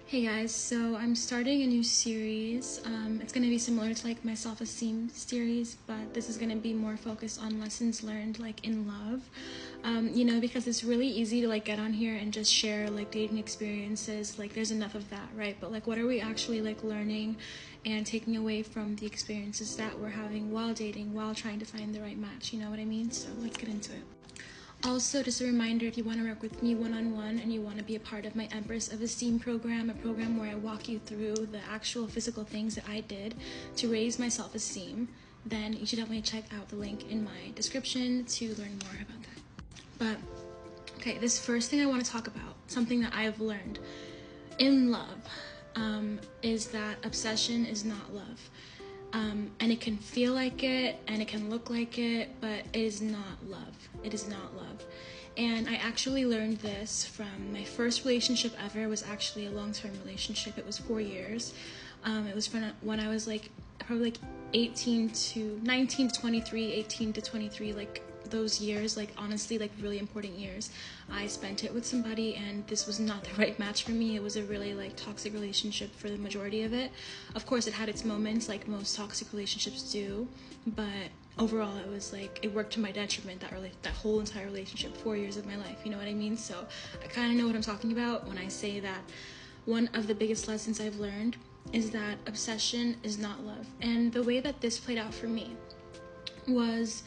Hey guys, so I'm starting a new series. It's going to be similar to like my self-esteem series, but this is going to be more focused on lessons learned like in love. Because it's really easy to like get on here and just share like dating experiences, like there's enough of that, right? But like what are we actually like learning and taking away from the experiences that we're having while dating, while trying to find the right match, you know what I mean? So let's get into it. Also, just a reminder, if you want to work with me one-on-one and you want to be a part of my EMPRESS of ESTEEM program, a program where I walk you through the actual physical things that I did to raise my self-esteem, then you should definitely check out the link in my description to learn more about that. But, okay, this first thing I want to talk about, something that I've learned in love, is that obsession is not love. And it can feel like it and it can look like it, but it is not love. It is not love. And I actually learned this from my first relationship ever. It was actually a long-term relationship. It was 4 years. It was from when I was like probably like 19 to 23, 18 to 23, like those years, like honestly, like really important years. I spent it with somebody and this was not the right match for me. It was a really like toxic relationship for the majority of it. Of course, it had its moments like most toxic relationships do, but overall it was like, it worked to my detriment, that whole entire relationship, 4 years of my life, you know what I mean? So I kind of know what I'm talking about when I say that one of the biggest lessons I've learned is that obsession is not love. And the way that this played out for me was,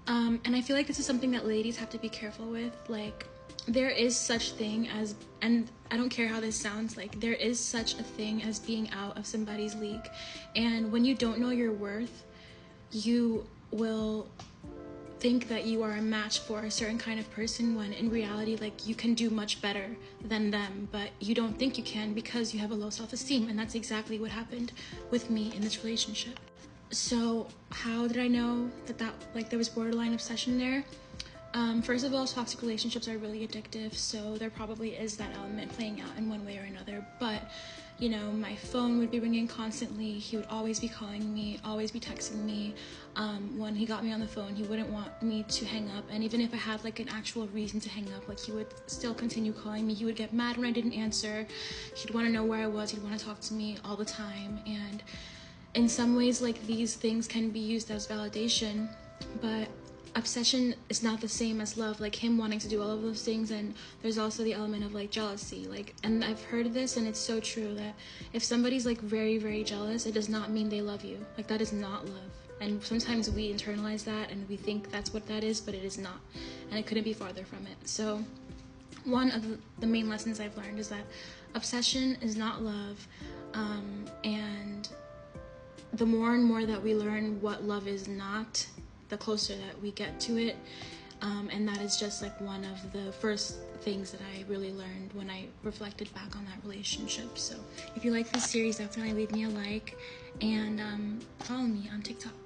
and I feel like this is something that ladies have to be careful with. Like, there is such thing as, and I don't care how this sounds, like there is such a thing as being out of somebody's league. And when you don't know your worth, you will think that you are a match for a certain kind of person, when in reality, like, you can do much better than them, but you don't think you can because you have a low self-esteem. And that's exactly what happened with me in this relationship. So how did I know that like there was borderline obsession there? First of all, toxic relationships are really addictive, so there probably is that element playing out in one way or another. But you know, my phone would be ringing constantly. He would always be calling me, always be texting me. When he got me on the phone, he wouldn't want me to hang up, and even if I had like an actual reason to hang up, like he would still continue calling me. He would get mad when I didn't answer. He'd want to know where I was. He'd want to talk to me all the time. And in some ways, like, these things can be used as validation, but obsession is not the same as love. Like, him wanting to do all of those things, and there's also the element of like jealousy. Like, and I've heard this and it's so true, that if somebody's like very, very jealous, it does not mean they love you. Like, that is not love. And sometimes we internalize that and we think that's what that is, but it is not, and it couldn't be farther from it. So one of the main lessons I've learned is that obsession is not love, and the more and more that we learn what love is not, the closer that we get to it. And that is just like one of the first things that I really learned when I reflected back on that relationship. So if you like this series, definitely leave me a like, and follow me on TikTok.